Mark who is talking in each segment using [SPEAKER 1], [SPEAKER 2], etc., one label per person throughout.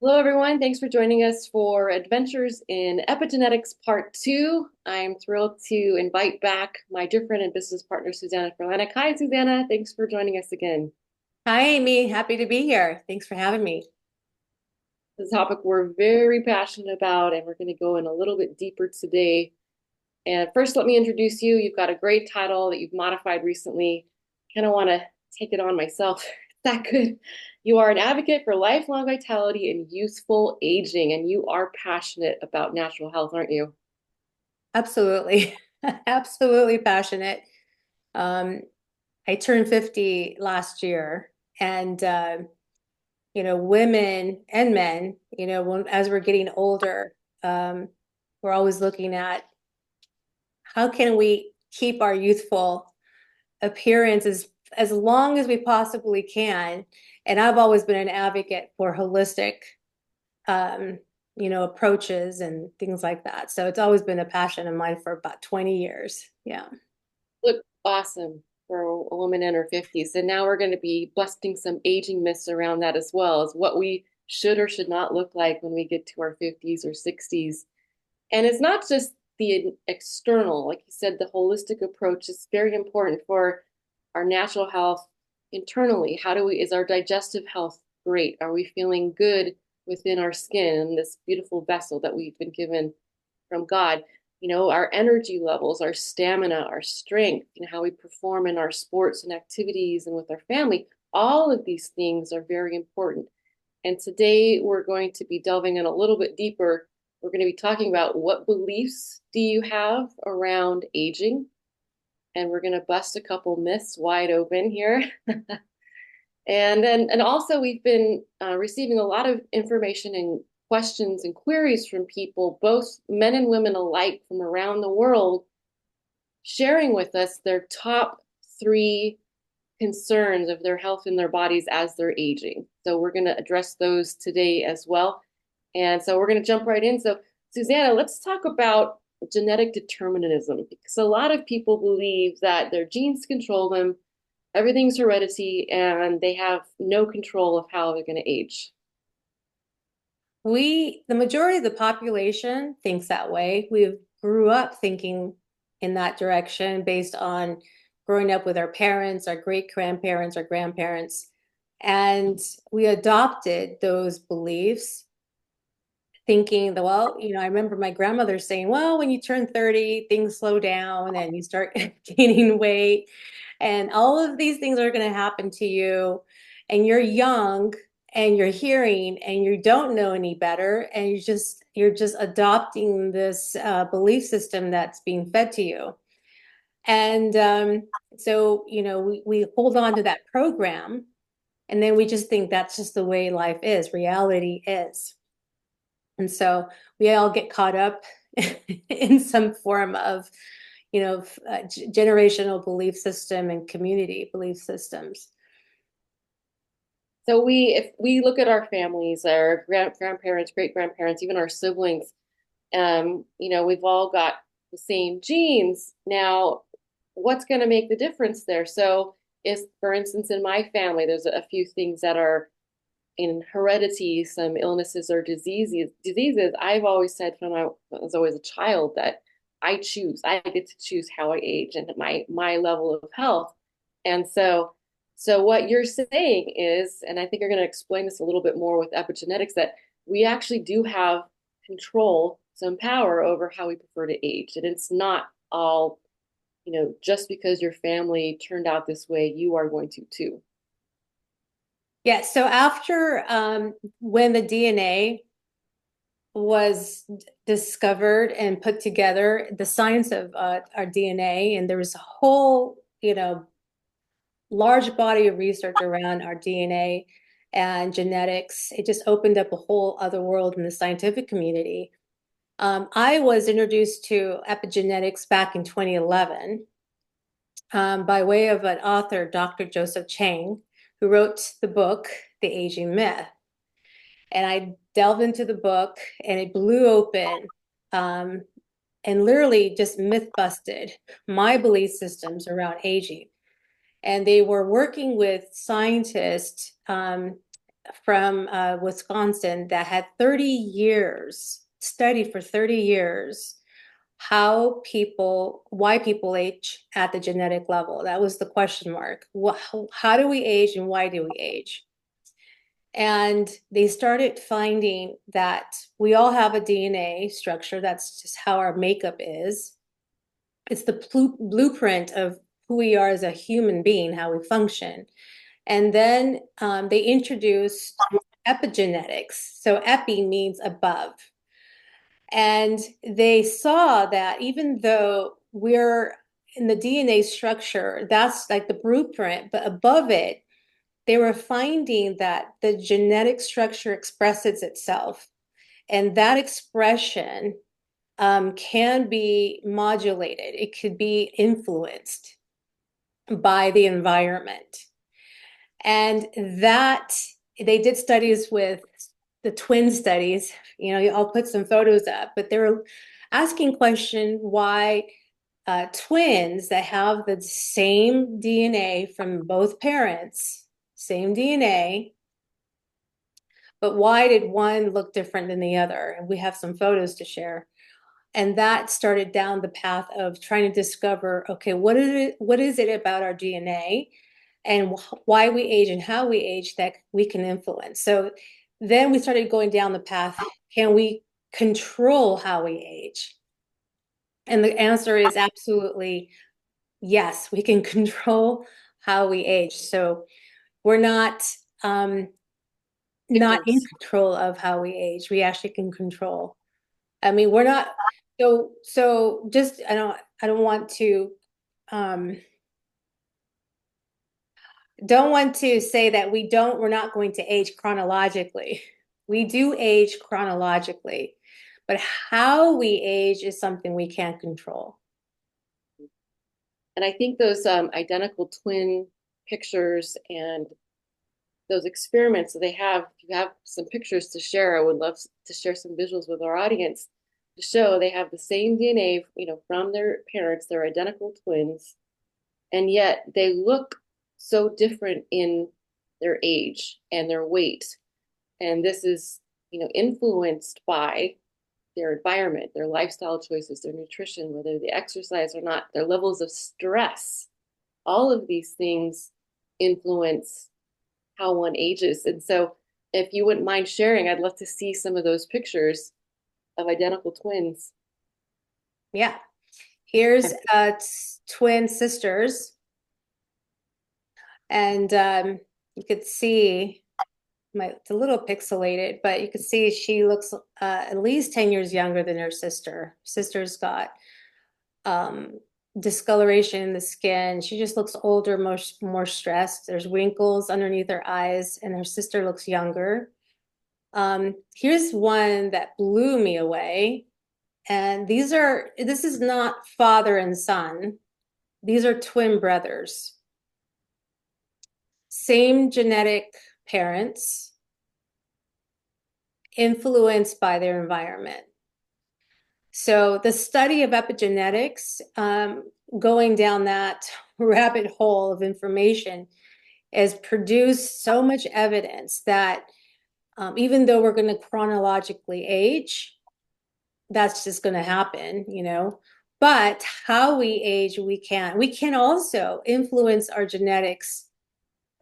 [SPEAKER 1] Hello, everyone. Thanks for joining us for Adventures in Epigenetics Part 2. I'm thrilled to invite back my dear friend and business partner, Susanna Furlanek. Hi, Susanna. Thanks for joining us again.
[SPEAKER 2] Hi, Amy. Happy to be here. Thanks for having me.
[SPEAKER 1] This topic we're very passionate about, and we're going to go in a little bit deeper today. And first, let me introduce you. You've got a great title that you've modified recently. Kind of want to take it on myself. Is that good? You are an advocate for lifelong vitality and youthful aging, and you are passionate about natural health, aren't you?
[SPEAKER 2] Absolutely. Absolutely passionate. Um, I turned 50 last year, and women and men, as we're getting older, we're always looking at how can we keep our youthful appearance as long as we possibly can. And I've always been an advocate for holistic um, approaches and things like that. So it's always been a passion of mine for about 20 years. Yeah.
[SPEAKER 1] Look awesome for a woman in her 50s. And now we're going to be busting some aging myths around that as well as what we should or should not look like when we get to our 50s or 60s. And it's not just the external, like you said, the holistic approach is very important for our natural health internally. Is our digestive health great? Are we feeling good within our skin, this beautiful vessel that we've been given from God? Our energy levels, our stamina, our strength, how we perform in our sports and activities and with our family. All of these things are very important. And today we're going to be delving in a little bit deeper. We're going to be talking about what beliefs do you have around aging? And we're going to bust a couple myths wide open here. And also we've been receiving a lot of information and questions and queries from people, both men and women alike from around the world, sharing with us their top three concerns of their health in their bodies as they're aging. So we're going to address those today as well. And so we're going to jump right in. So, Susanna, let's talk about genetic determinism because a lot of people believe that their genes control them, everything's heredity, and they have no control of how they're going to age.
[SPEAKER 2] The majority of the population thinks that way. We grew up thinking in that direction based on growing up with our parents, our great grandparents, our grandparents, and we adopted those beliefs thinking that, well, I remember my grandmother saying, well, when you turn 30, things slow down and you start gaining weight, and all of these things are going to happen to you. And you're young and you're hearing and you don't know any better. And you're just adopting this belief system that's being fed to you. And so, we hold on to that program and then we just think that's just the way life is, reality is. And so we all get caught up in some form of, generational belief system and community belief systems.
[SPEAKER 1] So if we look at our families, our grandparents, great grandparents, even our siblings, we've all got the same genes. Now, what's going to make the difference there? So, if, for instance, in my family, there's a few things that are in heredity, some illnesses or diseases. I've always said from I was always a child that I get to choose how I age and my level of health. And so what you're saying is, and I think you're going to explain this a little bit more with epigenetics, that we actually do have control, some power over how we prefer to age. And it's not all, just because your family turned out this way, you are going to too.
[SPEAKER 2] Yeah. So after when the DNA was discovered and put together, the science of our DNA, and there was a whole, large body of research around our DNA and genetics. It just opened up a whole other world in the scientific community. I was introduced to epigenetics back in 2011 by way of an author, Dr. Joseph Chang, who wrote the book, The Aging Myth. And I delved into the book and it blew open um, and literally just myth busted my belief systems around aging. And they were working with scientists from Wisconsin that had 30 years, studied for 30 years why people age at the genetic level. That was the question mark. How do we age and why do we age? And they started finding that we all have a DNA structure. That's just how our makeup is. It's the blueprint of who we are as a human being, how we function. And then they introduced epigenetics. So epi means above. And they saw that even though we're in the DNA structure, that's like the blueprint, but above it, they were finding that the genetic structure expresses itself. And that expression can be modulated, it could be influenced by the environment. And that they did studies with the twin studies, I'll put some photos up, but they were asking question why twins that have the same DNA from both parents, same DNA, but why did one look different than the other? And we have some photos to share. And that started down the path of trying to discover, okay, what is it about our DNA and why we age and how we age that we can influence. So then we started going down the path, can we control how we age? And the answer is absolutely yes, we can control how we age. So we're not in
[SPEAKER 1] Victims.
[SPEAKER 2] control of how we age. We actually can control. I mean, we're not so just I don't want to um don't want to say that we're not going to age chronologically. We do age chronologically, but how we age is something we can't control.
[SPEAKER 1] And I think those identical twin pictures and those experiments that they have, if you have some pictures to share, I would love to share some visuals with our audience to show they have the same DNA, from their parents. They're identical twins, and yet they look so different in their age and their weight. And this is, influenced by their environment, their lifestyle choices, their nutrition, whether they exercise or not, their levels of stress. All of these things influence how one ages. And so, if you wouldn't mind sharing, I'd love to see some of those pictures of identical twins.
[SPEAKER 2] Yeah. Here's twin sisters. And you could see it's a little pixelated, but you could see she looks at least 10 years younger than her sister. Sister's got discoloration in the skin. She just looks older, more stressed. There's wrinkles underneath her eyes, and her sister looks younger. Here's one that blew me away. And this is not father and son. These are twin brothers. Same genetic parents, influenced by their environment. So the study of epigenetics, going down that rabbit hole of information, has produced so much evidence that even though we're going to chronologically age, that's just going to happen, But how we age, we can also influence our genetics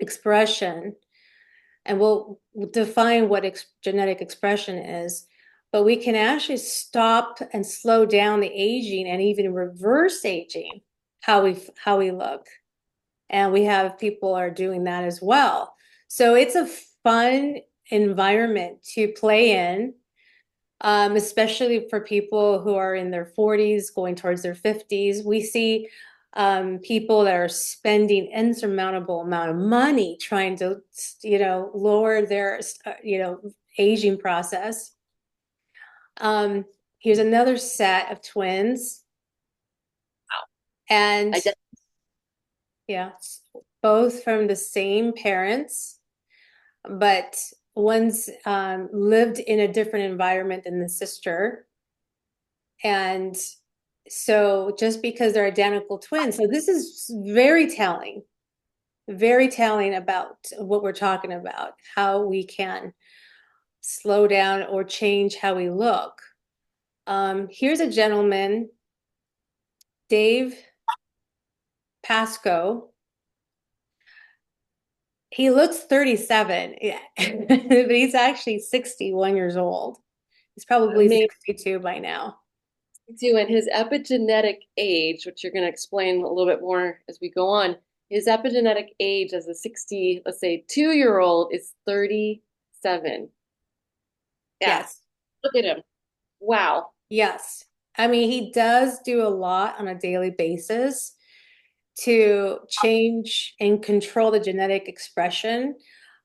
[SPEAKER 2] expression, and we'll define what genetic expression is, but we can actually stop and slow down the aging and even reverse aging, how we look. And we have people are doing that as well. So it's a fun environment to play in, especially for people who are in their 40s, going towards their 50s. We see people that are spending insurmountable amount of money trying to, lower their, aging process. Here's another set of twins. And
[SPEAKER 1] I just,
[SPEAKER 2] yeah, both from the same parents, but one's lived in a different environment than the sister. And so just because they're identical twins, so this is very telling. very telling about what we're talking about, how we can slow down or change how we look. Here's a gentleman, Dave Pasco. He looks 37, yeah. But he's actually 61 years old. He's probably
[SPEAKER 1] Maybe
[SPEAKER 2] 62 by now.
[SPEAKER 1] too, and his epigenetic age, which you're going to explain a little bit more as we go on, his epigenetic age as a 60, let's say, 2-year-old is 37. Yeah,
[SPEAKER 2] Yes.
[SPEAKER 1] look at him. Wow.
[SPEAKER 2] Yes. I mean, he does do a lot on a daily basis to change and control the genetic expression.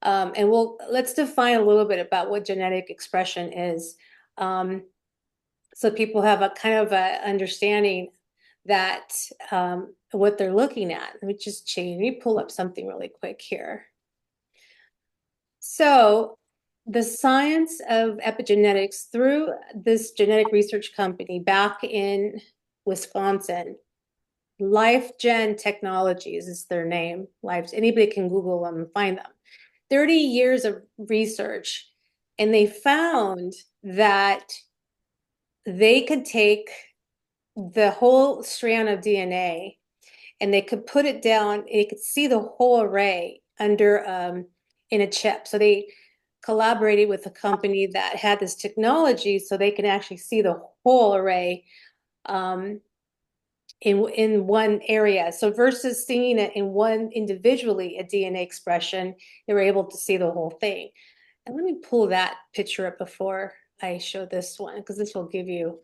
[SPEAKER 2] And let's define a little bit about what genetic expression is. Um, so people have a kind of a understanding that what they're looking at. Let me just change. Let me pull up something really quick here. So the science of epigenetics through this genetic research company back in Wisconsin, LifeGen Technologies is their name. Anybody can Google them and find them. 30 years of research, and they found that they could take the whole strand of DNA and they could put it down, they could see the whole array under in a chip. So they collaborated with a company that had this technology so they can actually see the whole array um, in one area. So versus seeing it in one individually, a DNA expression, they were able to see the whole thing. And let me pull that picture up before I show this one, because this will give you,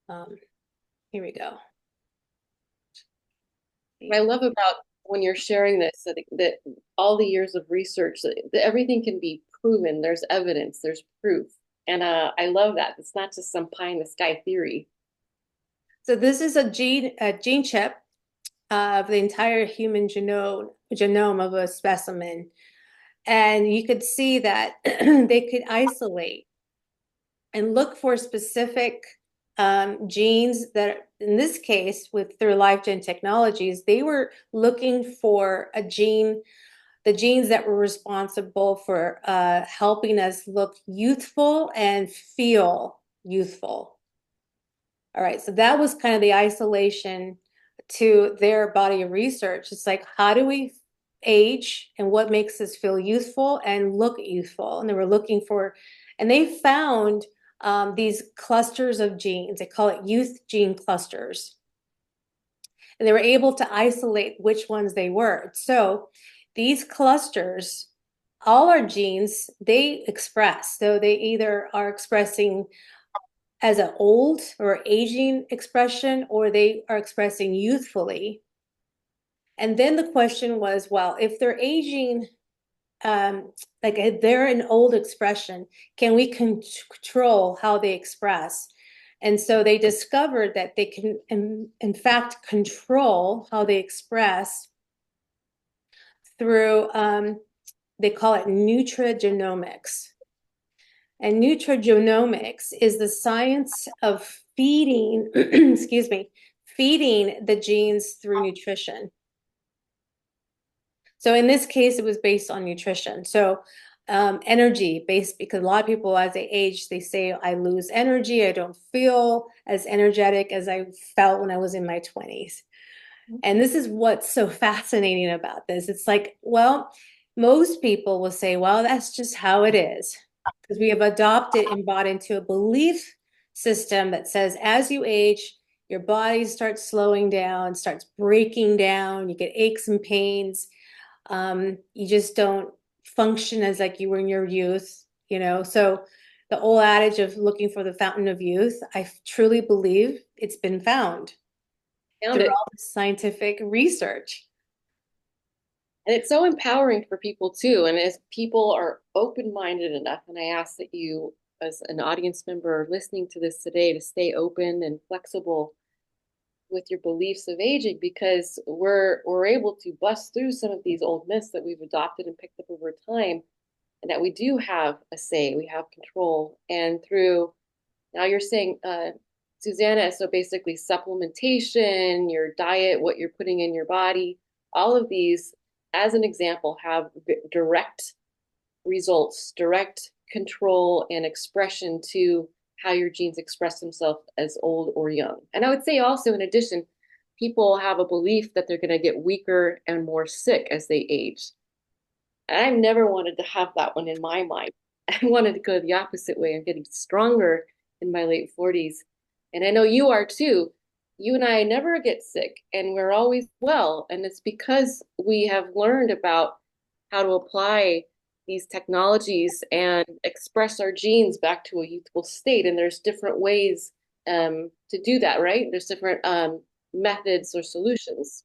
[SPEAKER 2] um, here we go.
[SPEAKER 1] What I love about when you're sharing this, that all the years of research, that everything can be proven. There's evidence, there's proof. And I love that. It's not just some pie in the sky theory.
[SPEAKER 2] So this is a gene chip of the entire human genome of a specimen. And you could see that they could isolate and look for specific genes that, in this case, with through LifeGen Technologies, they were looking for a gene, the genes that were responsible for helping us look youthful and feel youthful. All right, so that was kind of the isolation to their body of research. It's like, how do we age and what makes us feel youthful and look youthful? And they were looking for, and they found these clusters of genes. They call it youth gene clusters. And they were able to isolate which ones they were. So these clusters, all our genes, they express. So they either are expressing as an old or aging expression, or they are expressing youthfully. And then the question was, well, if they're aging, like they're an old expression, can we control how they express? And so they discovered that they can, in fact, control how they express through, they call it nutrigenomics. And nutrigenomics is the science of feeding, excuse me, feeding the genes through nutrition. So in this case, it was based on nutrition. So energy based, because a lot of people as they age, they say, I lose energy. I don't feel as energetic as I felt when I was in my 20s. And this is what's so fascinating about this. It's like, well, most people will say, well, that's just how it is. Because we have adopted and bought into a belief system that says as you age, your body starts slowing down, starts breaking down, you get aches and pains. You just don't function as like you were in your youth, you know. So the old adage of looking for the fountain of youth, I truly believe it's been found
[SPEAKER 1] Found
[SPEAKER 2] through
[SPEAKER 1] it.
[SPEAKER 2] all this scientific research.
[SPEAKER 1] And it's so empowering for people too. And as people are open-minded enough, and I ask that you, as an audience member listening to this today, to stay open and flexible with your beliefs of aging, because we're able to bust through some of these old myths that we've adopted and picked up over time, and that we do have a say, we have control. And through, now you're saying, Susanna, so basically supplementation, your diet, what you're putting in your body, all of these, as an example, have direct results, direct control and expression to how your genes express themselves as old or young. And I would say also, in addition, people have a belief that they're going to get weaker and more sick as they age. And I've never wanted to have that one in my mind. I wanted to go the opposite way. I'm getting stronger in my late 40s. And I know you are too. You and I never get sick and we're always well. And it's because we have learned about how to apply these technologies and express our genes back to a youthful state. And there's different ways to do that, right? There's different methods or solutions.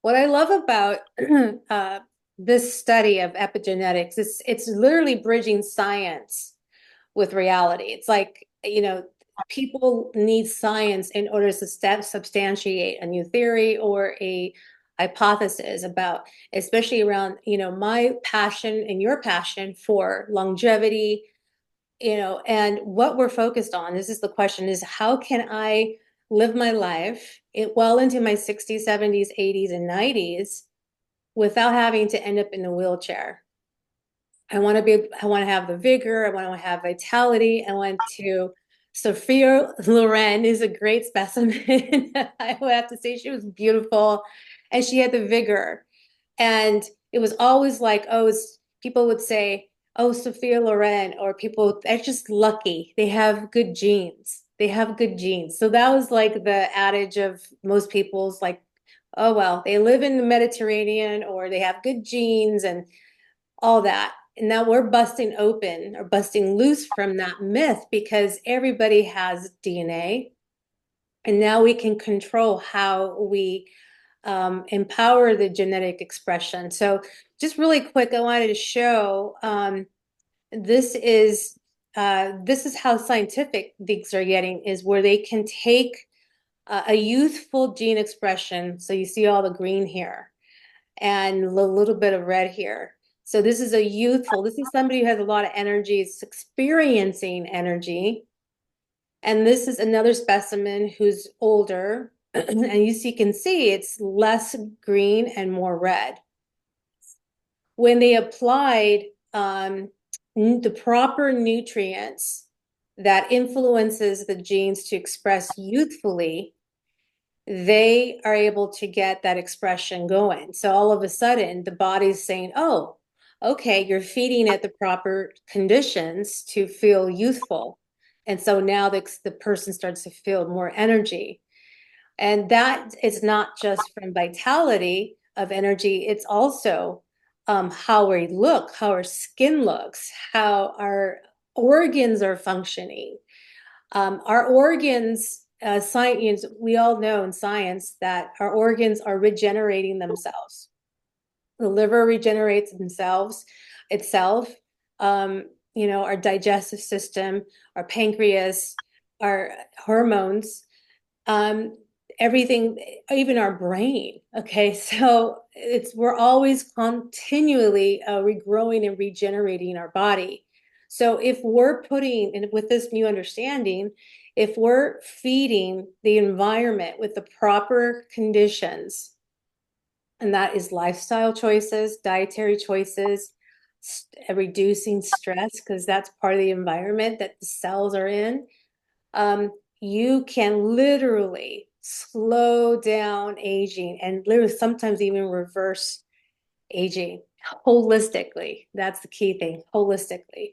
[SPEAKER 2] What I love about this study of epigenetics is it's literally bridging science with reality. It's like, people need science in order to substantiate a new theory or a hypothesis about, especially around, my passion and your passion for longevity, and what we're focused on. This is the question, is how can I live my life well into my 60s, 70s, 80s, and 90s without having to end up in a wheelchair? I want to have the vigor. I want to have vitality. I want to, Sophia Loren is a great specimen. I would have to say she was beautiful and she had the vigor. And it was always like, people would say, oh, Sophia Loren, or people, they're just lucky. They have good genes. They have good genes. So that was like the adage of most people's, like, oh, well, they live in the Mediterranean or they have good genes and all that. And now we're busting open or busting loose from that myth because everybody has DNA. And now we can control how we empower the genetic expression. So just really quick, I wanted to show this is how scientific things are getting, is where they can take a youthful gene expression. So you see all the green here and a little bit of red here. So this is this is somebody who has a lot of energy, it's experiencing energy. And this is another specimen who's older. And you can see it's less green and more red. When they applied the proper nutrients that influences the genes to express youthfully, they are able to get that expression going. So all of a sudden, the body's saying, oh, okay, you're feeding it the proper conditions to feel youthful. And so now the person starts to feel more energy. And that is not just from vitality of energy, it's also how we look, how our skin looks, how our organs are functioning. Our organs, science, we all know in science that our organs are regenerating themselves. The liver regenerates itself. Our digestive system, our pancreas, our hormones, everything, even our brain. Okay, so we're always continually regrowing and regenerating our body. So if we're putting, and with this new understanding, if we're feeding the environment with the proper conditions, and that is lifestyle choices, dietary choices, reducing stress, because that's part of the environment that the cells are in, you can literally slow down aging and literally sometimes even reverse aging holistically. That's the key thing, holistically.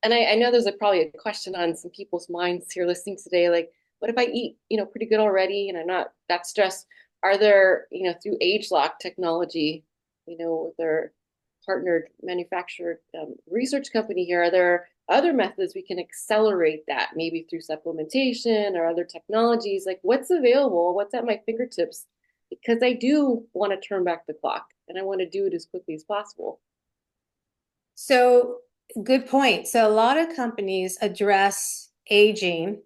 [SPEAKER 1] And I know there's probably a question on some people's minds here listening today, like, what if I eat, pretty good already and I'm not that stressed? Are there, through age lock technology, with their partnered manufactured research company here, are there other methods we can accelerate that, maybe through supplementation or other technologies? Like, what's available? What's at my fingertips? Because I do want to turn back the clock and I want to do it as quickly as possible.
[SPEAKER 2] So good point. So a lot of companies address aging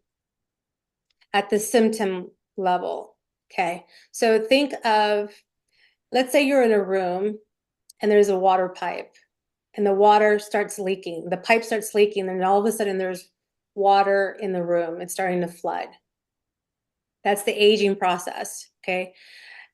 [SPEAKER 2] at the symptom level. Okay. So think of, let's say you're in a room and there's a water pipe and the water starts leaking. The pipe starts leaking and all of a sudden there's water in the room. It's starting to flood. That's the aging process. Okay.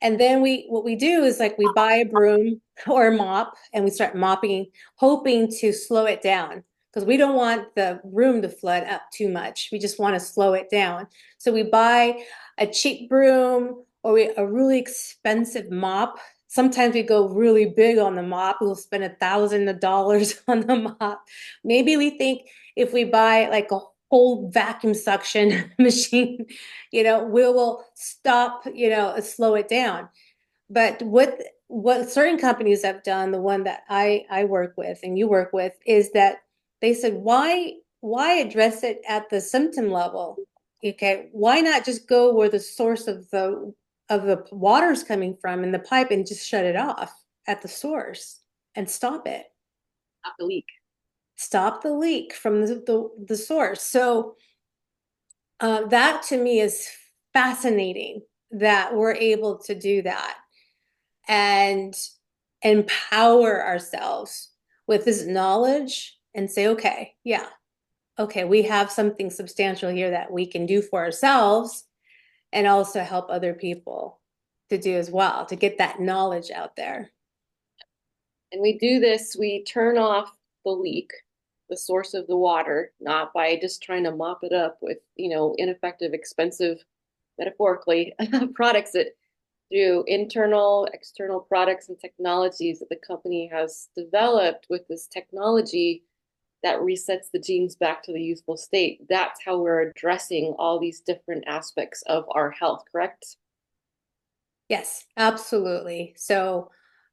[SPEAKER 2] And then what we do is like we buy a broom or a mop and we start mopping, hoping to slow it down because we don't want the room to flood up too much. We just want to slow it down. So we buy a cheap broom or a really expensive mop. Sometimes we go really big on the mop. We'll spend $1,000 on the mop. Maybe we think if we buy like a whole vacuum suction machine, we will stop, slow it down. But what certain companies have done, the one that I work with and you work with, is that they said, why address it at the symptom level? Okay, why not just go where the source of the water's coming from in the pipe and just shut it off at the source and stop it?
[SPEAKER 1] Not the leak.
[SPEAKER 2] Stop the leak from the source. So that to me is fascinating that we're able to do that and empower ourselves with this knowledge and say, okay, yeah, okay, we have something substantial here that we can do for ourselves and also help other people to do as well, to get that knowledge out there.
[SPEAKER 1] And we do this, we turn off the leak, the source of the water, not by just trying to mop it up with, ineffective, expensive, metaphorically, products that through internal, external products and technologies that the company has developed with this technology that resets the genes back to the youthful state. That's how we're addressing all these different aspects of our health, correct?
[SPEAKER 2] Yes, absolutely. So,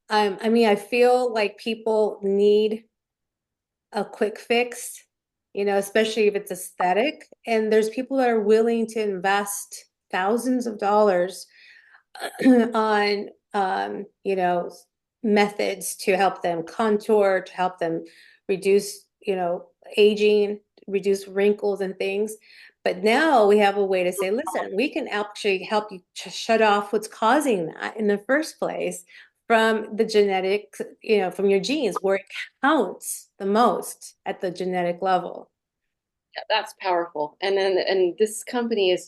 [SPEAKER 2] I mean, I feel like people need a quick fix, especially if it's aesthetic. And there's people that are willing to invest thousands of dollars on, methods to help them contour, to help them reduce, aging, reduce wrinkles and things. But now we have a way to say, listen, we can actually help you to shut off what's causing that in the first place from the genetics, from your genes where it counts the most at the genetic level.
[SPEAKER 1] Yeah, that's powerful. And this company has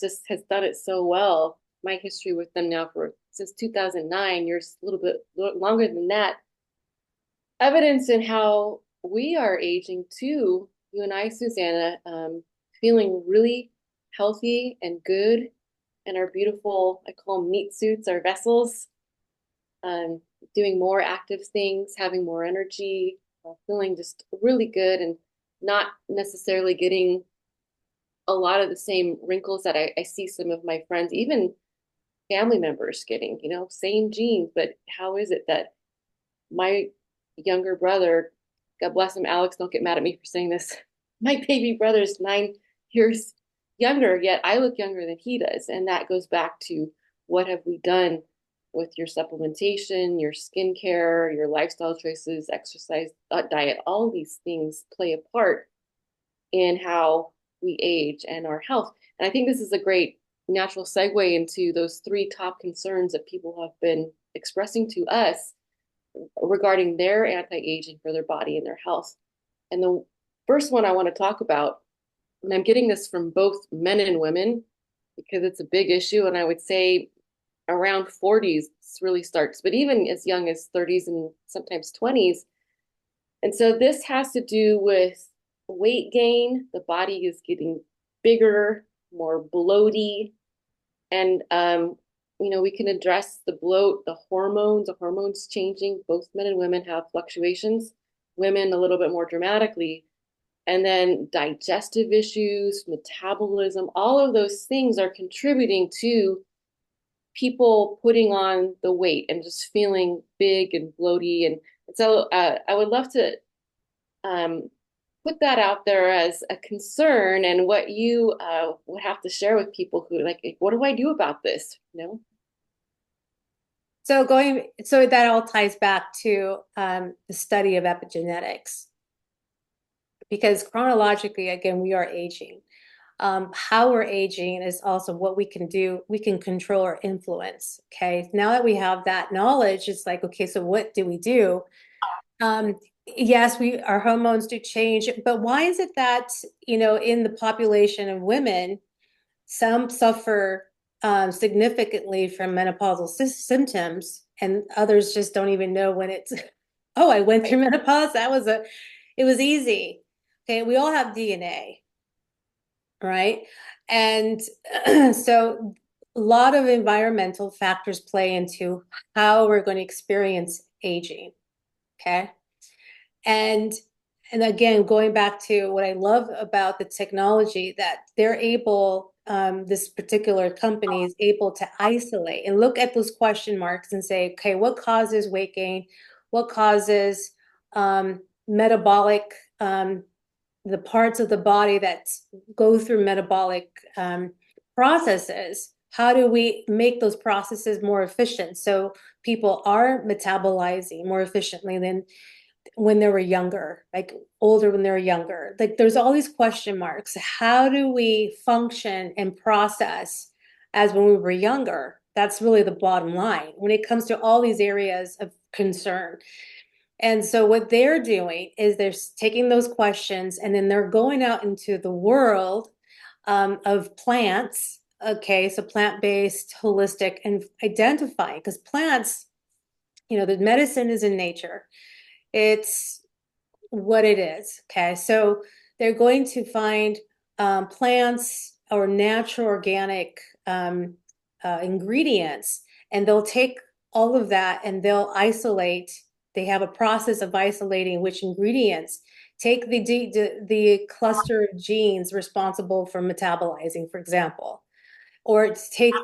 [SPEAKER 1] done it so well. My history with them now for since 2009, you're a little bit longer than that. Evidence in how we are aging too. You and I, Susanna, feeling really healthy and good in our beautiful, I call them meat suits, our vessels, um, doing more active things, having more energy, feeling just really good and not necessarily getting a lot of the same wrinkles that I see some of my friends, even family members getting, same genes, but how is it that my younger brother, God bless him, Alex, don't get mad at me for saying this. My baby brother's 9 years younger, yet I look younger than he does. And that goes back to what have we done with your supplementation, your skincare, your lifestyle choices, exercise, diet, all these things play a part in how we age and our health. And I think this is a great natural segue into those three top concerns that people have been expressing to us regarding their anti-aging for their body and their health. And the first one I want to talk about, and I'm getting this from both men and women because it's a big issue, and I would say around 40s really starts, but even as young as 30s and sometimes 20s. And so this has to do with weight gain. The body is getting bigger, more bloaty, and we can address the bloat, the hormones changing. Both men and women have fluctuations, women a little bit more dramatically. And then digestive issues, metabolism, all of those things are contributing to people putting on the weight and just feeling big and bloaty. And so I would love to um, put that out there as a concern and what you would have to share with people who like, what do I do about this?
[SPEAKER 2] So that all ties back to the study of epigenetics, because chronologically, again, we are aging. How we're aging is also what we can do. We can control or influence. Okay. Now that we have that knowledge, it's like, okay, so what do we do? Yes, our hormones do change, but why is it that, in the population of women, some suffer significantly from menopausal symptoms, and others just don't even know when it's, oh, I went through menopause. It was easy. Okay, we all have DNA, right? And so a lot of environmental factors play into how we're going to experience aging. Okay. And and again, going back to what I love about the technology, that they're able, this particular company is able to isolate and look at those question marks and say, okay, what causes weight gain? What causes metabolic, the parts of the body that go through metabolic processes? How do we make those processes more efficient so people are metabolizing more efficiently than when they were younger, like older when they were younger? Like there's all these question marks. How do we function and process as when we were younger? That's really the bottom line when it comes to all these areas of concern. And so what they're doing is they're taking those questions and then they're going out into the world of plants. Okay, so plant-based, holistic, and identifying, because plants, the medicine is in nature. It's what it is. Okay, so they're going to find plants or natural organic ingredients, and they'll take all of that and they'll isolate. They have a process of isolating which ingredients take the cluster of genes responsible for metabolizing, for example, or take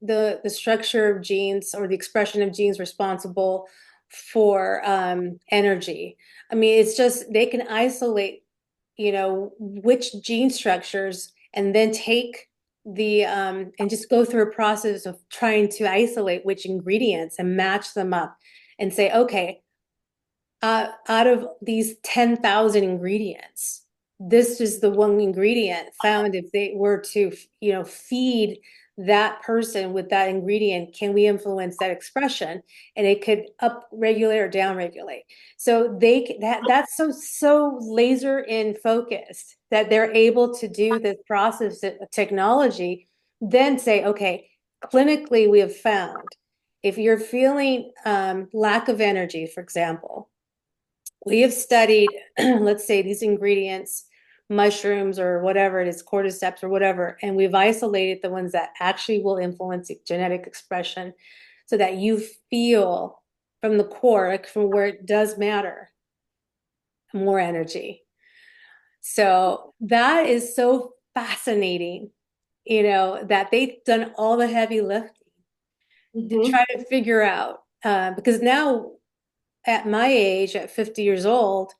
[SPEAKER 2] the structure of genes or the expression of genes responsible for energy. I mean, it's just they can isolate, which gene structures, and then take the and just go through a process of trying to isolate which ingredients and match them up and say, okay, out of these 10,000 ingredients, this is the one ingredient found. If they were to, feed that person with that ingredient, can we influence that expression? And it could up regulate or down regulate. So that's so laser in focused that they're able to do this process of technology, then say, okay, clinically we have found if you're feeling lack of energy, for example, we have studied, let's say, these ingredients, mushrooms or whatever it is, cordyceps or whatever, and we've isolated the ones that actually will influence genetic expression so that you feel from the core, like from where it does matter, more energy. So that is so fascinating, that they've done all the heavy lifting to
[SPEAKER 1] Mm-hmm.
[SPEAKER 2] try to figure out, because now at my age, at 50 years old,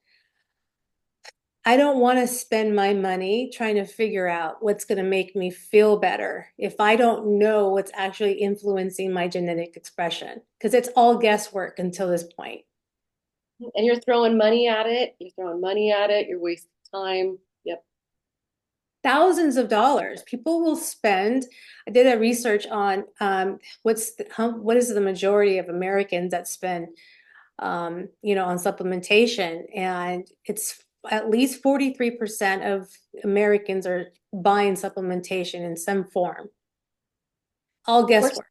[SPEAKER 2] I don't want to spend my money trying to figure out what's going to make me feel better if I don't know what's actually influencing my genetic expression, because it's all guesswork until this point.
[SPEAKER 1] And you're throwing money at it. You're throwing money at it. You're wasting time. Yep.
[SPEAKER 2] Thousands of dollars people will spend. I did a research on what is the majority of Americans that spend on supplementation, and it's at least 43% of Americans are buying supplementation in some form. All
[SPEAKER 1] Of course,
[SPEAKER 2] guesswork.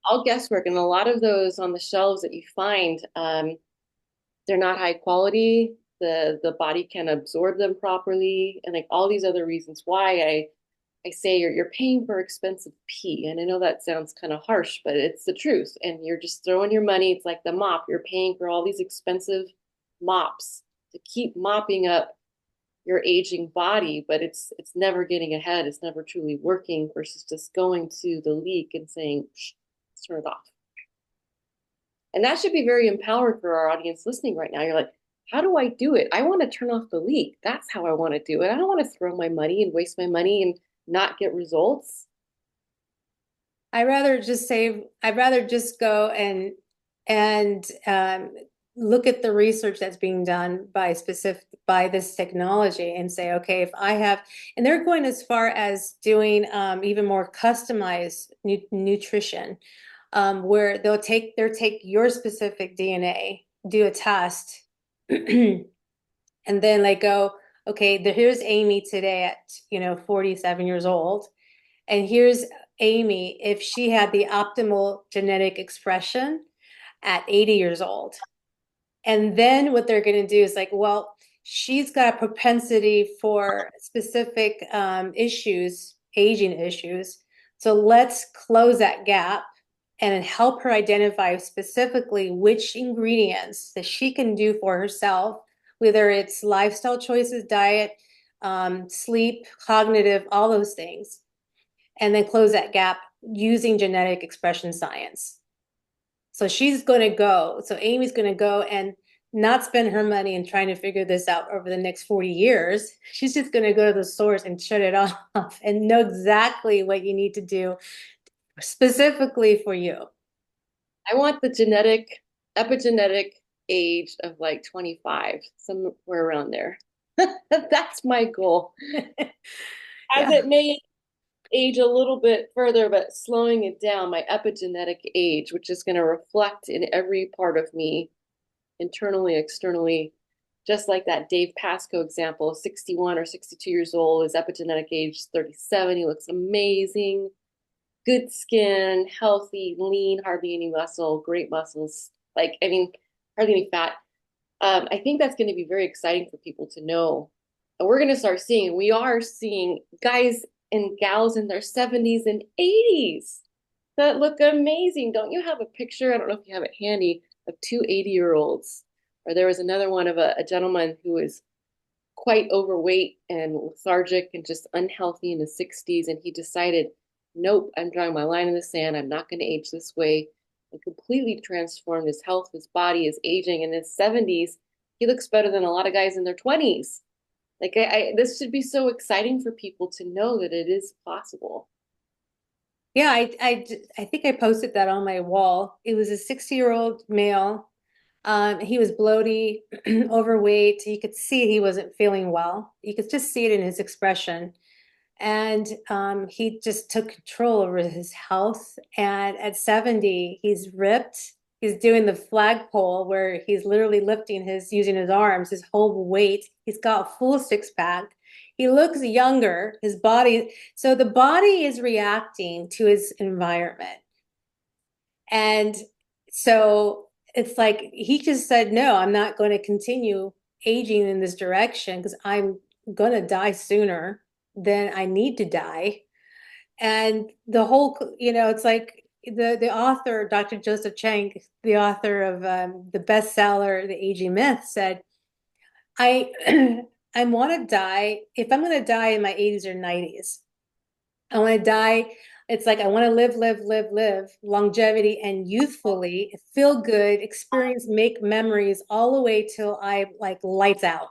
[SPEAKER 1] all guesswork. And a lot of those on the shelves that you find, they're not high quality. The body can absorb them properly, and like all these other reasons why I say you're paying for expensive pee. And I know that sounds kind of harsh, but it's the truth. And you're just throwing your money. It's like the mop. You're paying for all these expensive mops to keep mopping up your aging body, but it's never getting ahead. It's never truly working versus just going to the leak and saying, let's turn it off. And that should be very empowering for our audience listening right now. You're like, how do I do it? I want to turn off the leak. That's how I want to do it. I don't want to throw my money and waste my money and not get results.
[SPEAKER 2] I'd rather just go and look at the research that's being done by this technology and say, okay, if I have, and they're going as far as doing even more customized nutrition, where they'll take your specific DNA, do a test, and then like go, okay, here's Amie today at 47 years old, and here's Amie if she had the optimal genetic expression at 80 years old. And then what they're going to do is like, well, she's got a propensity for specific issues, aging issues. So let's close that gap and help her identify specifically which ingredients that she can do for herself, whether it's lifestyle choices, diet, sleep, cognitive, all those things, and then close that gap using genetic expression science. So she's going to go. So Amie's going to go and not spend her money in trying to figure this out over the next 40 years. She's just going to go to the source and shut it off and know exactly what you need to do specifically for you.
[SPEAKER 1] I want the epigenetic age of like 25, somewhere around there. That's my goal. As
[SPEAKER 2] Yeah.
[SPEAKER 1] it may age a little bit further, but slowing it down, my epigenetic age, which is going to reflect in every part of me, internally, externally, just like that Dave Pascoe example, 61 or 62 years old, his epigenetic age is 37. He looks amazing, good skin, healthy, lean, hardly any muscle, great muscles. Like, I mean, hardly any fat. I think that's going to be very exciting for people to know. And we're going to start seeing, we are seeing guys and gals in their 70s and 80s that look amazing. Don't you have a picture? I don't know if you have it handy of two 80-year-olds. Or there was another one of a gentleman who was quite overweight and lethargic and just unhealthy in his 60s. And he decided, nope, I'm drawing my line in the sand. I'm not going to age this way. And completely transformed his health, his body, his aging. In his 70s, he looks better than a lot of guys in their 20s. Like, this should be so exciting for people to know that it is possible.
[SPEAKER 2] Yeah, I think I posted that on my wall. It was a 60-year-old male. He was bloaty, overweight. You could see he wasn't feeling well. You could just see it in his expression. And he just took control over his health. And at 70, he's ripped. He's doing the flagpole where he's literally lifting using his arms, his whole weight. He's got a full six pack. He looks younger, his body. So the body is reacting to his environment. And so it's like he just said, no, I'm not going to continue aging in this direction because I'm going to die sooner than I need to die. And the whole, it's like the author, Dr. Joseph Chang, the author of the bestseller, The Aging Myth, said, I I want to die. If I'm going to die in my 80s or 90s, I want to die. It's like I want to live, live, live, live, longevity and youthfully, feel good, experience, make memories all the way till I like lights out,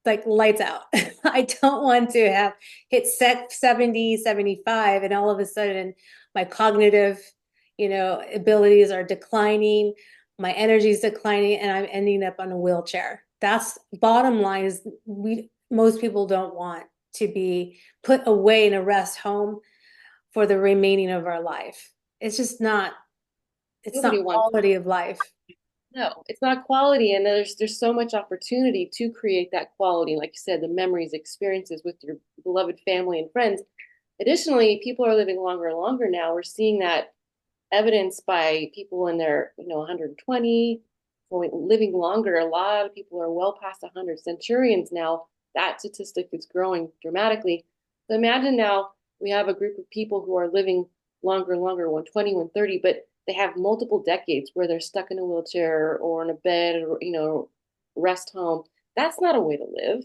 [SPEAKER 2] like lights out. I don't want to have hit set 70, 75, and all of a sudden my cognitive, abilities are declining, my energy is declining, and I'm ending up on a wheelchair. That's bottom line is most people don't want to be put away in a rest home for the remaining of our life. It's just not, it's
[SPEAKER 1] Nobody
[SPEAKER 2] not
[SPEAKER 1] wants.
[SPEAKER 2] quality of life.
[SPEAKER 1] No, it's not quality, and there's so much opportunity to create that quality. Like you said, the memories, experiences with your beloved family and friends. Additionally, people are living longer and longer now. We're seeing that evidence by people in their, 120, living longer. A lot of people are well past 100 centurions now. That statistic is growing dramatically. So imagine now we have a group of people who are living longer and longer, 120, 130, but they have multiple decades where they're stuck in a wheelchair or in a bed or, rest home. That's not a way to live.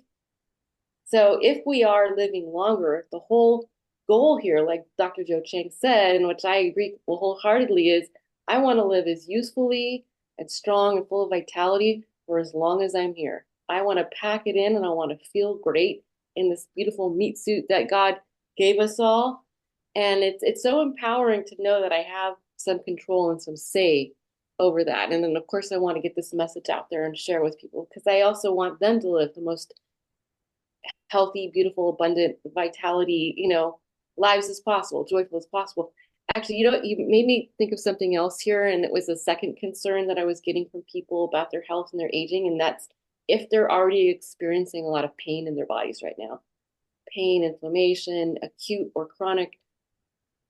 [SPEAKER 1] So if we are living longer, the whole goal here, like Dr. Joe Chang said, and which I agree wholeheartedly, is I want to live as usefully and strong and full of vitality for as long as I'm here. I want to pack it in and I want to feel great in this beautiful meat suit that God gave us all. And it's so empowering to know that I have some control and some say over that. And then of course I want to get this message out there and share with people because I also want them to live the most healthy, beautiful, abundant, vitality, lives as possible, joyful as possible. Actually, you made me think of something else here, and it was a second concern that I was getting from people about their health and their aging, and that's if they're already experiencing a lot of pain in their bodies right now, pain, inflammation, acute or chronic.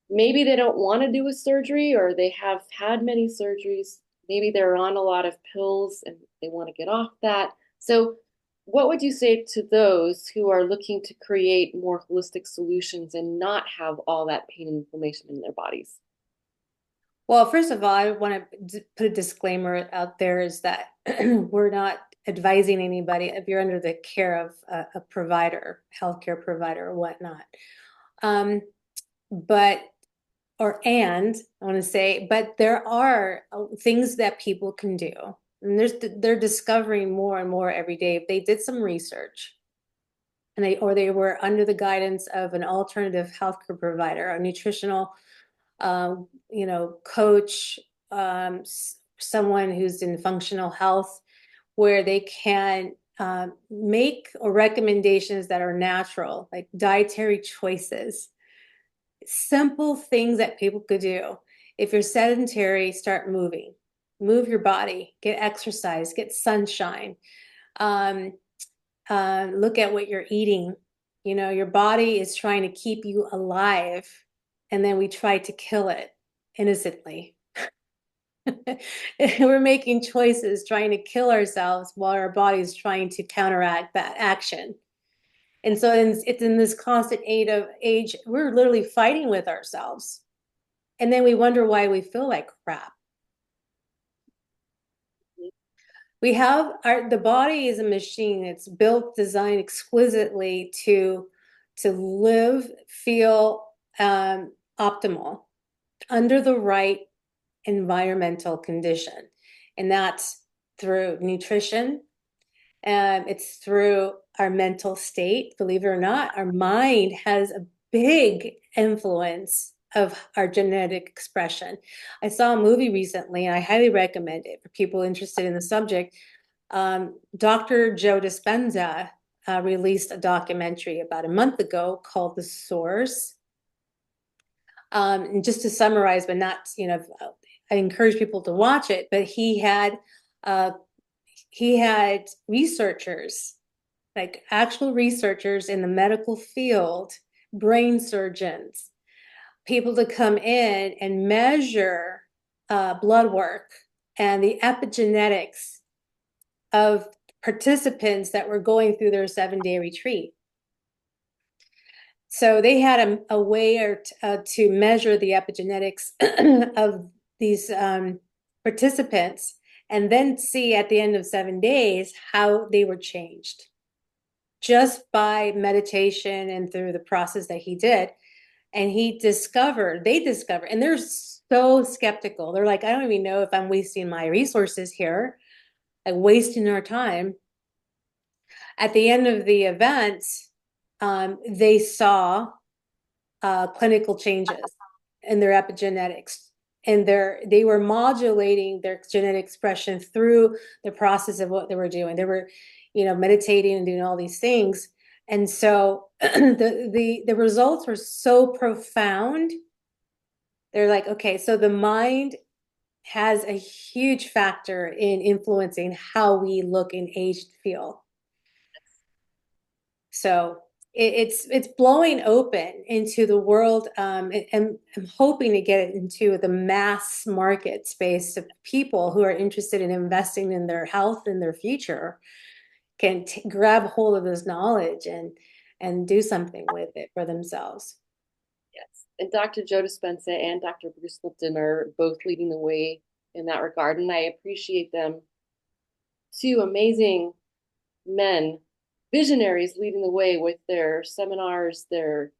[SPEAKER 1] maybe they don't want to do a surgery or they have had many surgeries. Maybe they're on a lot of pills and they want to get off that. So, what would you say to those who are looking to create more holistic solutions and not have all that pain and inflammation in their bodies?
[SPEAKER 2] Well, first of all, I want to put a disclaimer out there is that we're not advising anybody if you're under the care of a provider, healthcare provider or whatnot. Um, but and I want to say, but there are things that people can do. And they're discovering more and more every day. If they did some research and they were under the guidance of an alternative healthcare provider, a nutritional coach, someone who's in functional health, where they can make recommendations that are natural, like dietary choices, simple things that people could do. If you're sedentary, start moving, move your body, get exercise, get sunshine. Um, Look at what you're eating. You know, your body is trying to keep you alive, and then we try to kill it innocently. We're making choices trying to kill ourselves while our body is trying to counteract that action. And so it's in this constant age, we're literally fighting with ourselves. And then we wonder why we feel like crap. We have the body is a machine. It's built, designed exquisitely to live, feel optimal under the right environmental condition. And that's through nutrition. It's through our mental state. Believe it or not, our mind has a big influence of our genetic expression. I saw a movie recently, and I highly recommend it for people interested in the subject. Dr. Joe Dispenza released a documentary about a month ago called The Source. And just to summarize, but not, I encourage people to watch it, but uh, he had researchers, like actual researchers in the medical field, brain surgeons, people to come in and measure blood work and the epigenetics of participants that were going through their 7-day retreat. So they had a way to measure the epigenetics of these participants and then see at the end of 7 days how they were changed just by meditation and through the process that he did. And they discovered, and they're so skeptical. They're like, I don't even know if I'm wasting my resources here, like wasting our time. At the end of the event, they saw clinical changes in their epigenetics, and they were modulating their genetic expression through the process of what they were doing. They were, meditating and doing all these things, and so the results were so profound. They're like, okay, so the mind has a huge factor in influencing how we look and age and feel. So it's blowing open into the world, and I'm hoping to get it into the mass market space of people who are interested in investing in their health and their future can grab hold of this knowledge and do something with it for themselves.
[SPEAKER 1] Yes. And Dr. Joe Dispenza and Dr. Bruce Lipton are both leading the way in that regard. And I appreciate them. Two amazing men, visionaries leading the way with their seminars, their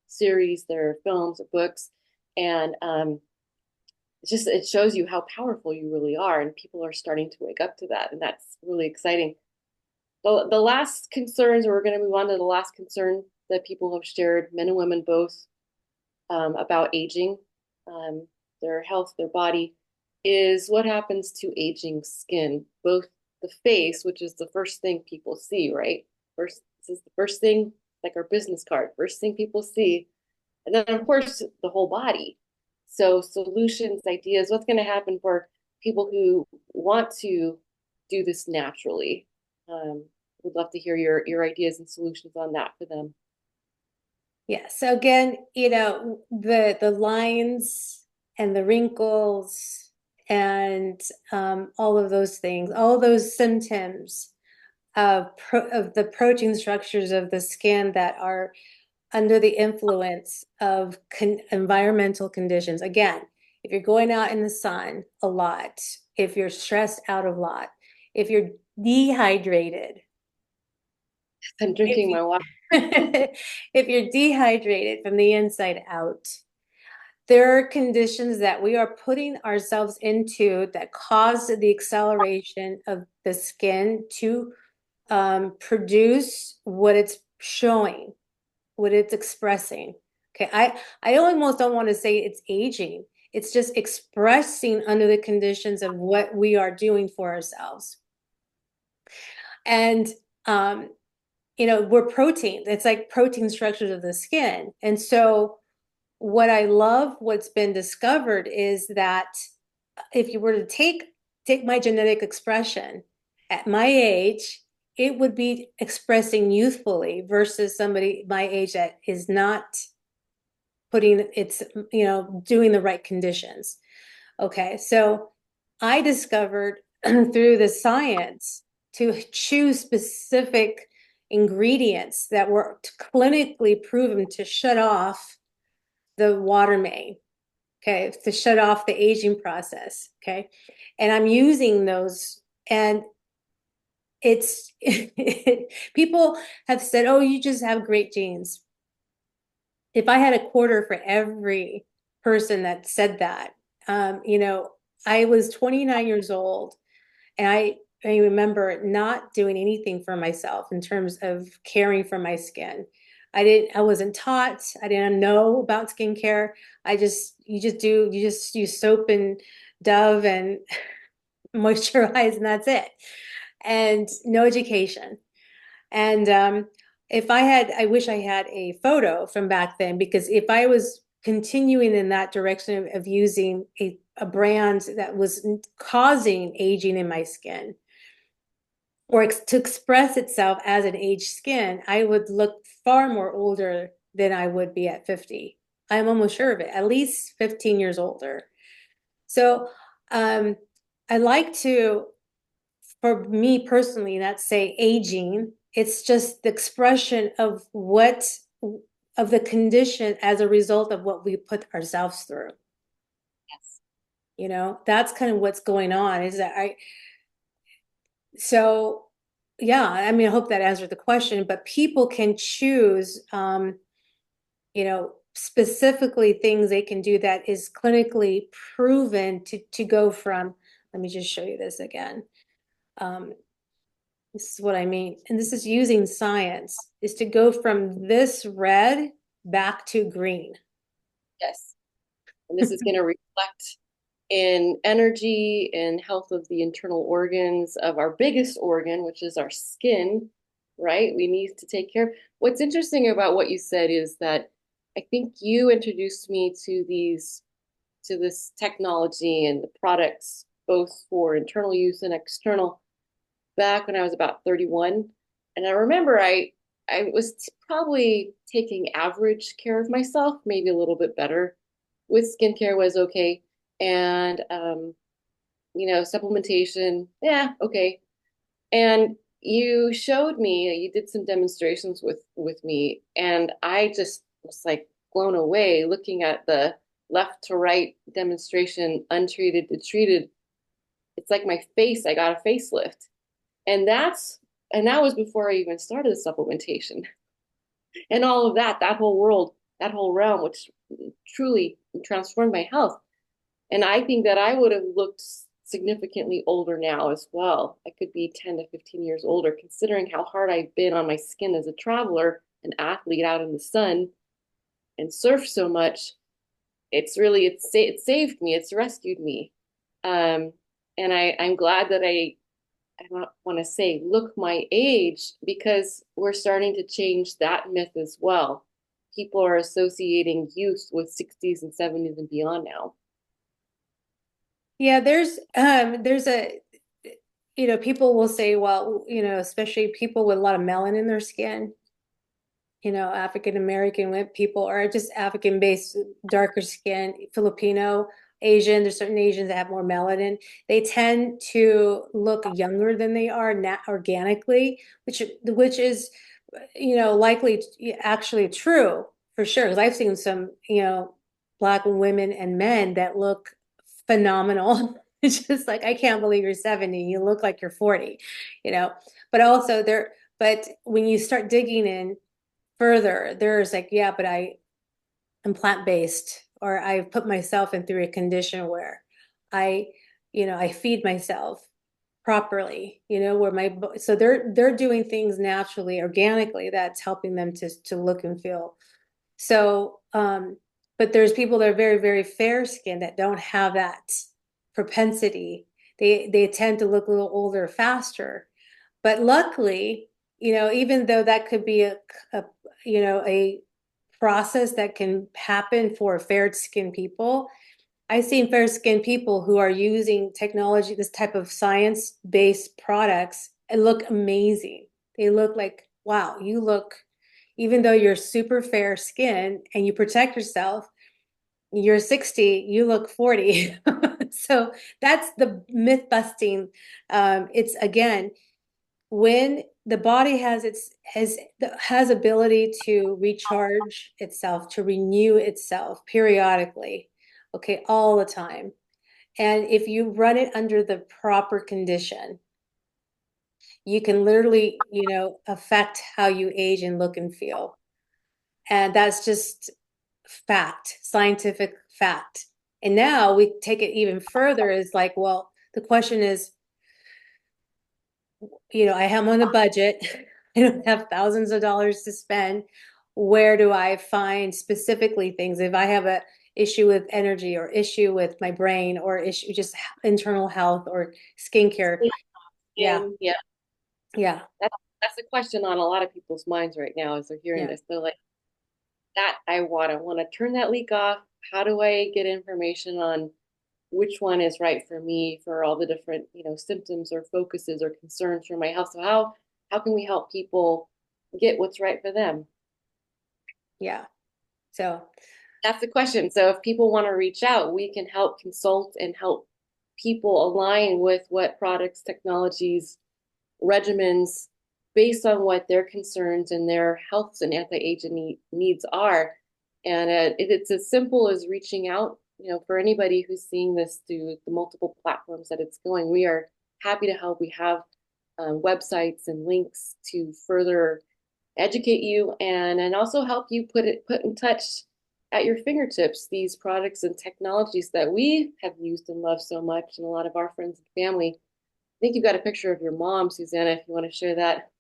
[SPEAKER 1] series, their films, books. And it shows you how powerful you really are. And people are starting to wake up to that. And that's really exciting. The last concerns, we're going to move on to the last concern that people have shared, men and women both, about aging, um, their health, their body, is what happens to aging skin, both the face, which is the first thing people see, right? First, this is the first thing, like our business card, first thing people see. And then, of course, the whole body. So, solutions, ideas, what's going to happen for people who want to do this naturally? We'd love to hear your ideas and solutions on that for them.
[SPEAKER 2] Yeah. So again, the lines and the wrinkles and all of those things, all those symptoms of the protein structures of the skin that are under the influence of environmental conditions. Again, if you're going out in the sun a lot, if you're stressed out a lot, if you're dehydrated,
[SPEAKER 1] I'm
[SPEAKER 2] if
[SPEAKER 1] drinking
[SPEAKER 2] you
[SPEAKER 1] my water.
[SPEAKER 2] if you're dehydrated from the inside out, there are conditions that we are putting ourselves into that cause the acceleration of the skin to produce what it's showing, what it's expressing. Okay, I almost don't want to say it's aging. It's just expressing under the conditions of what we are doing for ourselves. And we're protein. It's like protein structures of the skin. And so what I love, what's been discovered is that if you were to take my genetic expression at my age, it would be expressing youthfully versus somebody my age that is not putting it's doing the right conditions. Okay, so I discovered through the science to choose specific ingredients that were clinically proven to shut off the water main, okay, to shut off the aging process, okay? And I'm using those, and it's people have said, oh, you just have great genes. If I had a quarter for every person that said that, I was 29 years old, and I remember not doing anything for myself in terms of caring for my skin. I wasn't taught, I didn't know about skincare. You just use soap and Dove and moisturize, and that's it. And no education. And if I wish I had a photo from back then, because if I was continuing in that direction of using a brand that was causing aging in my skin, or to express itself as an aged skin, I would look far more older than I would be at 50. I'm almost sure of it, at least 15 years older. So um, I like to, for me personally, not say aging, it's just the expression of the condition as a result of what we put ourselves through.
[SPEAKER 1] Yes.
[SPEAKER 2] That's kind of what's going on is that so yeah, I mean, I hope that answered the question, but people can choose, specifically things they can do that is clinically proven to go from, let me just show you this again. Um, this is what I mean. And this is using science, is to go from this red back to green.
[SPEAKER 1] Yes. And this is going to reflect in energy and health of the internal organs of our biggest organ, which is our skin, right? We need to take care. What's interesting about what you said is that I think you introduced me to this technology and the products, both for internal use and external, back when I was about 31. And I remember I was probably taking average care of myself, maybe a little bit better. With skincare was okay. And supplementation, yeah, okay. And you showed me, you did some demonstrations with me, and I just was like blown away looking at the left to right demonstration, untreated to treated. It's like my face, I got a facelift. And that was before I even started the supplementation and all of that, that whole world, that whole realm, which truly transformed my health. And I think that I would have looked significantly older now as well. I could be 10 to 15 years older, considering how hard I've been on my skin as a traveler, an athlete out in the sun, and surf so much. It saved me. It's rescued me. Um, and I'm glad that I don't want to say look my age, because we're starting to change that myth as well. People are associating youth with 60s and 70s and beyond now.
[SPEAKER 2] Yeah, there's a people will say, well, especially people with a lot of melanin in their skin, African American people, or just African based, darker skin, Filipino, Asian. There's certain Asians that have more melanin. They tend to look younger than they are organically, which is, likely actually true for sure. Because I've seen some, Black women and men that look phenomenal. It's just like, I can't believe you're 70. You look like you're 40, you know. But also but when you start digging in further, there's like, yeah, but am plant-based, or I've put myself in through a condition where I, I feed myself properly, where so they're doing things naturally, organically, that's helping them to look and feel. So, but there's people that are very, very fair skinned that don't have that propensity. They tend to look a little older faster. But luckily, even though that could be a a process that can happen for fair skinned people, I've seen fair skinned people who are using technology, this type of science based products, and look amazing. They look like, wow, you look, even though you're super fair skin and you protect yourself, you're 60, you look 40. So that's the myth busting. It's again, when the body has ability to recharge itself, to renew itself periodically, okay, all the time. And if you run it under the proper condition, you can literally, affect how you age and look and feel. And that's just fact, scientific fact. And now we take it even further, is like, well, the question is, I am on a budget. I don't have thousands of dollars to spend. Where do I find specifically things? If I have a issue with energy, or issue with my brain, or issue just internal health or skincare. Yeah.
[SPEAKER 1] And yeah,
[SPEAKER 2] Yeah.
[SPEAKER 1] that's the question on a lot of people's minds right now as they're hearing
[SPEAKER 2] Yeah.
[SPEAKER 1] this. They're like, that I want to turn that leak off. How do I get information on which one is right for me for all the different, symptoms or focuses or concerns for my health? So how can we help people get what's right for them?
[SPEAKER 2] Yeah. So,
[SPEAKER 1] That's the question. So if people want to reach out, we can help consult and help people align with what products, technologies, regimens based on what their concerns and their health and anti-aging needs are. And it's as simple as reaching out, for anybody who's seeing this through the multiple platforms that it's going. We are happy to help. We have websites and links to further educate you and also help you put in touch at your fingertips these products and technologies that we have used and loved so much, and a lot of our friends and family. I think you've got a picture of your mom, Susanna, if you want to share that.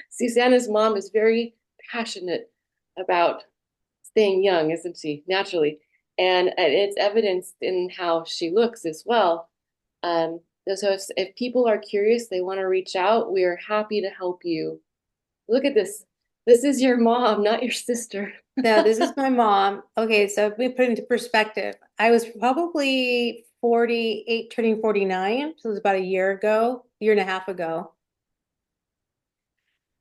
[SPEAKER 1] Susanna's mom is very passionate about staying young, isn't she? Naturally. And it's evidenced in how she looks as well. So if people are curious, they want to reach out, we are happy to help you. Look at this. This is your mom, not your sister.
[SPEAKER 2] now this is my mom. Okay, so we put into perspective. I was probably 48, turning 49. So it was about a year ago, year and a half ago.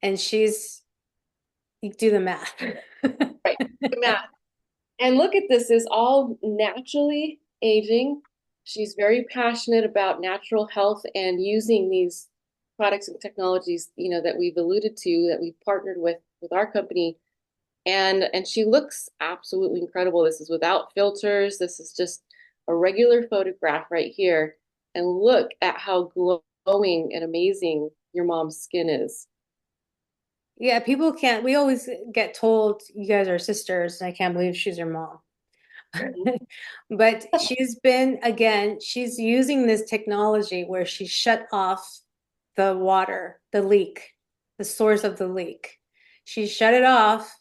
[SPEAKER 2] And you do the math.
[SPEAKER 1] Right. Math. And look at this, is all naturally aging. She's very passionate about natural health and using these products and technologies, that we've alluded to, that we've partnered with our company. And she looks absolutely incredible. This is without filters. This is just a regular photograph right here. And look at how glowing and amazing your mom's skin is.
[SPEAKER 2] Yeah, people can't, we always get told you guys are sisters, and I can't believe she's your mom. But she's using this technology where she shut off the water, the leak, the source of the leak. She shut it off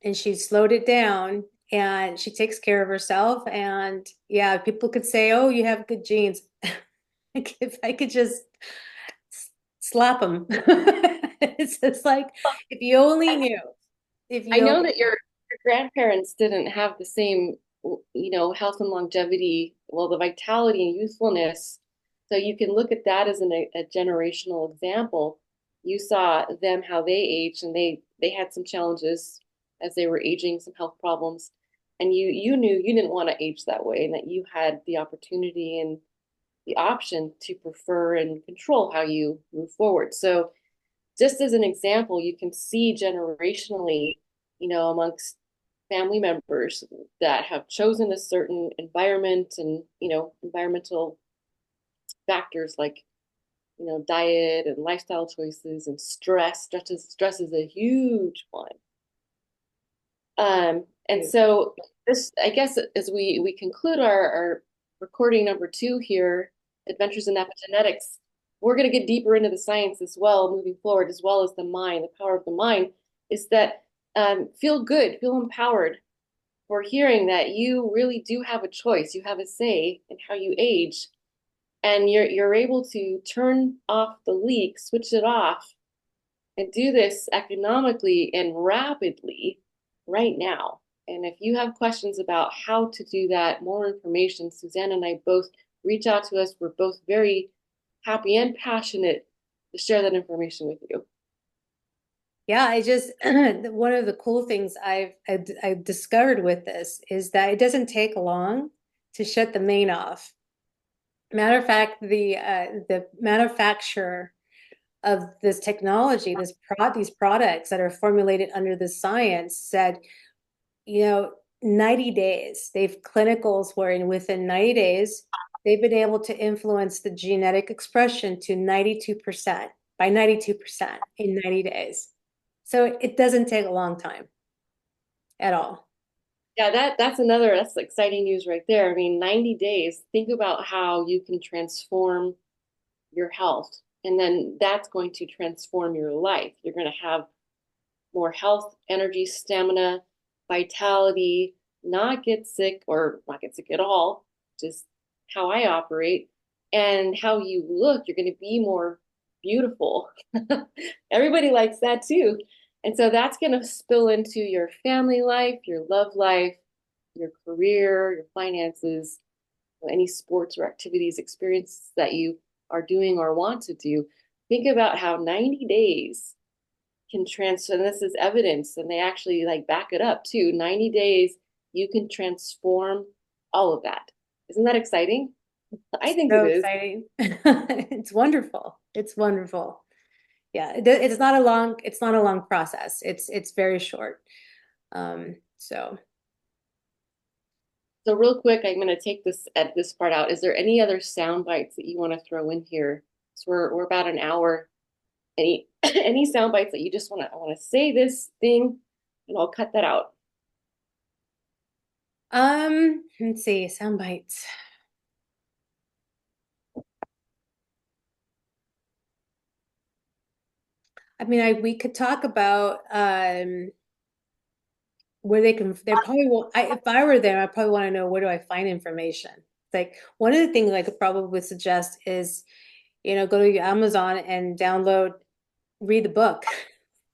[SPEAKER 2] and she slowed it down, and she takes care of herself. And yeah, people could say, oh, you have good genes. Like, if I could just slap them. It's just like, if you only knew, if
[SPEAKER 1] I
[SPEAKER 2] you
[SPEAKER 1] know
[SPEAKER 2] only,
[SPEAKER 1] that your grandparents didn't have the same, health and longevity, well, the vitality and youthfulness. So you can look at that as a generational example. You saw them how they aged, and they had some challenges as they were aging, some health problems, and you knew you didn't want to age that way, and that you had the opportunity and the option to prefer and control how you move forward. So just as an example, you can see generationally, amongst family members that have chosen a certain environment and, environmental factors like, diet and lifestyle choices and stress. Stress is a huge one. And so this, I guess, as we conclude our recording number 2 here, Adventures in Epigenetics, we're going to get deeper into the science as well, moving forward, as well as the mind, the power of the mind, is that feel good, feel empowered for hearing that you really do have a choice. You have a say in how you age, and you're able to turn off the leak, switch it off, and do this economically and rapidly right now. And if you have questions about how to do that, more information, Suzanne and I both reach out to us. We're both very happy and passionate to share that information with you.
[SPEAKER 2] Yeah, I just one of the cool things I've discovered with this is that it doesn't take long to shut the main off. Matter of fact, the manufacturer of this technology, these products that are formulated under the science said, 90 days, they've clinicals where within 90 days, they've been able to influence the genetic expression to 92%, by 92% in 90 days. So it doesn't take a long time at all.
[SPEAKER 1] Yeah, that's exciting news right there. I mean, 90 days, think about how you can transform your health, and then that's going to transform your life. You're going to have more health, energy, stamina, vitality, not get sick or not get sick at all, just how I operate, and how you look. You're going to be more beautiful. Everybody likes that too. And so that's going to spill into your family life, your love life, your career, your finances, any sports or activities, experiences that you are doing or want to do. Think about how 90 days can transfer, and this is evidence, and they actually like back it up too. 90 days, you can transform all of that. Isn't that exciting? I think it
[SPEAKER 2] So
[SPEAKER 1] is.
[SPEAKER 2] exciting. It's wonderful. It's wonderful. Yeah, it's not a long process. It's very short. So
[SPEAKER 1] So real quick, I'm going to take this part out. Is there any other sound bites that you want to throw in here? So we're about an hour. Any any sound bites that you just I want to say this thing, and I'll cut that out.
[SPEAKER 2] let's see, sound bites. I mean, we could talk about where they probably will. If I were there, I probably want to know where do I find information. Like one of the things I could probably suggest is, go to Amazon and read the book,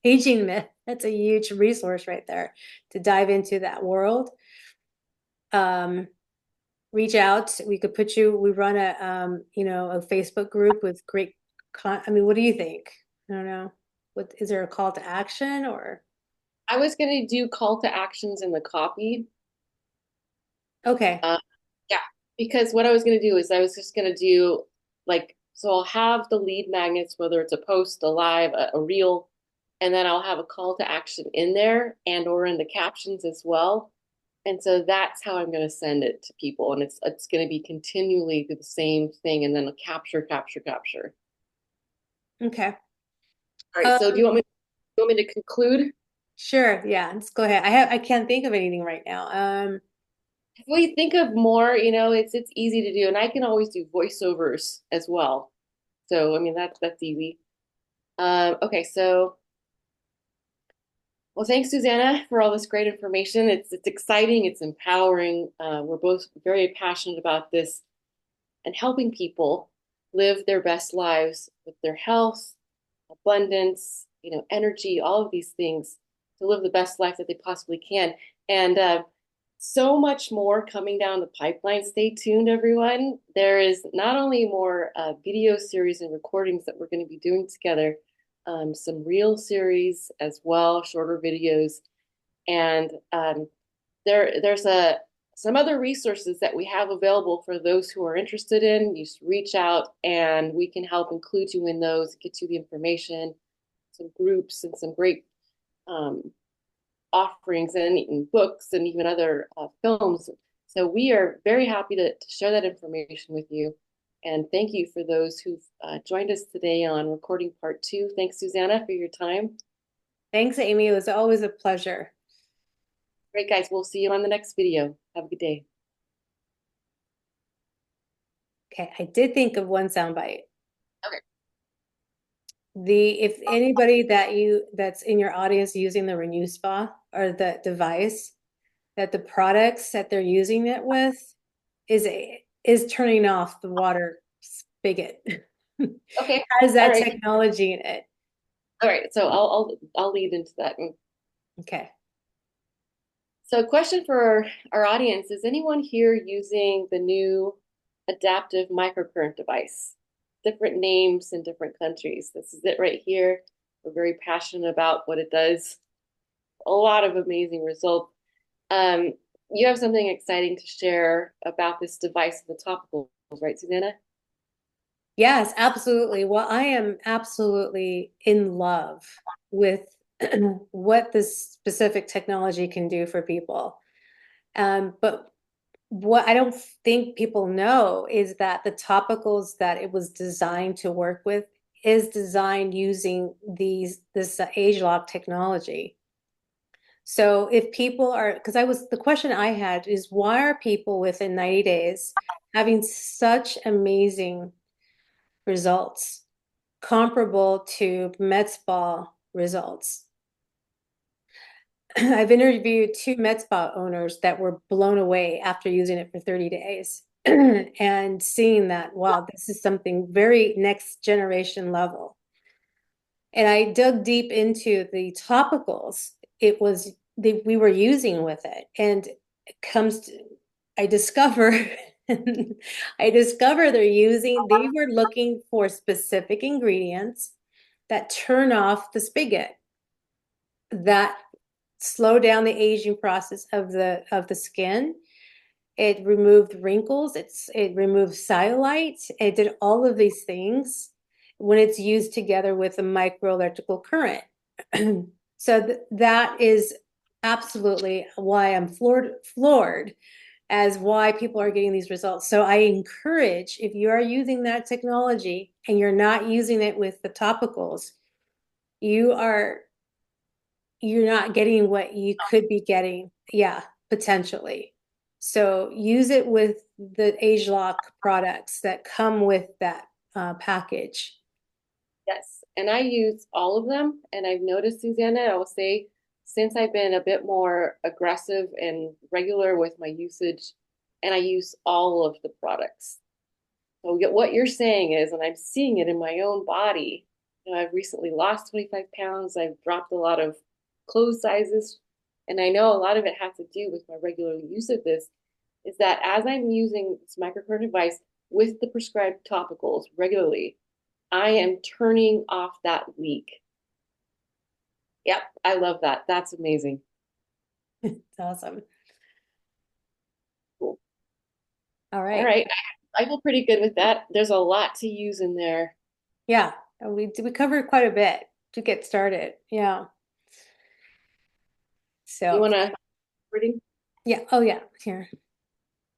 [SPEAKER 2] Aging Myth. That's a huge resource right there to dive into that world. Reach out. We run a Facebook group with great I mean, what do you think? I don't know. What is there a call to action or?
[SPEAKER 1] I was going to do call to actions in the copy.
[SPEAKER 2] Okay.
[SPEAKER 1] Uh, yeah, because what I was going to do is I was just going to do so I'll have the lead magnets, whether it's a post, a live, a reel, and then I'll have a call to action in there and or in the captions as well. And so that's how I'm going to send it to people. And it's going to be continually through the same thing, and then a capture, capture, capture.
[SPEAKER 2] Okay.
[SPEAKER 1] All right. So do you want me to conclude?
[SPEAKER 2] Sure. Yeah. Let's go ahead. I can't think of anything right now.
[SPEAKER 1] If we think of more, it's easy to do, and I can always do voiceovers as well. So I mean that's easy. Okay, so well, thanks, Susanna, for all this great information. It's exciting, it's empowering. We're both very passionate about this and helping people live their best lives with their health, abundance, energy, all of these things to live the best life that they possibly can. And so much more coming down the pipeline. Stay tuned, everyone. There is not only more video series and recordings that we're going to be doing together, some reel series as well, shorter videos. And there's some other resources that we have available for those who are interested in. You just reach out and we can help include you in those, get you the information, some groups and some great um, offerings and books and even other films. So we are very happy to share that information with you. And thank you for those who've joined us today on recording part 2. Thanks, Susanna, for your time.
[SPEAKER 2] Thanks, Amie. It was always a pleasure.
[SPEAKER 1] Great, guys. We'll see you on the next video. Have a good day.
[SPEAKER 2] Okay, I did think of one soundbite.
[SPEAKER 1] Okay.
[SPEAKER 2] If anybody that's in your audience using the Renew Spa or the device, that the products that they're using it with is turning off the water spigot.
[SPEAKER 1] Okay.
[SPEAKER 2] Has
[SPEAKER 1] All
[SPEAKER 2] that
[SPEAKER 1] right.
[SPEAKER 2] technology in it.
[SPEAKER 1] All right. So I'll lead into that.
[SPEAKER 2] Okay.
[SPEAKER 1] So, question for our audience: is anyone here using the new adaptive microcurrent device? Different names in different countries. This is it right here. We're very passionate about what it does. A lot of amazing results. Um, you have something exciting to share about this device and the topicals, right, Susanna?
[SPEAKER 2] Yes, absolutely. Well, I am absolutely in love with what this specific technology can do for people. But what I don't think people know is that the topicals that it was designed to work with is designed using this age lock technology. So if people are, because the question I had is why are people within 90 days having such amazing results comparable to med spa results? I've interviewed 2 med spa owners that were blown away after using it for 30 days and seeing that, wow, this is something very next generation level. And I dug deep into the topicals we were using with it. And it comes to, I discover they were looking for specific ingredients that turn off the spigot, that slow down the aging process of the skin. It removed wrinkles, it removed cellulite, it did all of these things when it's used together with a micro electrical current. So that is absolutely why I'm floored as why people are getting these results. So I encourage, if you are using that technology and you're not using it with the topicals, you're not getting what you could be getting. Yeah, potentially. So use it with the age lock products that come with that package.
[SPEAKER 1] Yes, and I use all of them. And I've noticed, Susanna, I will say, since I've been a bit more aggressive and regular with my usage, and I use all of the products. So what you're saying is, and I'm seeing it in my own body, I've recently lost 25 pounds. I've dropped a lot of clothes sizes. And I know a lot of it has to do with my regular use of this, is that as I'm using this microcurrent device with the prescribed topicals regularly, I am turning off that leak. Yep, I love that. That's amazing.
[SPEAKER 2] It's awesome.
[SPEAKER 1] Cool.
[SPEAKER 2] All
[SPEAKER 1] All
[SPEAKER 2] right.
[SPEAKER 1] right. I feel pretty good with that. There's a lot to use in there.
[SPEAKER 2] Yeah, we covered quite a bit to get started. Yeah.
[SPEAKER 1] You
[SPEAKER 2] So
[SPEAKER 1] want to reading?
[SPEAKER 2] yeah. Oh yeah. Here.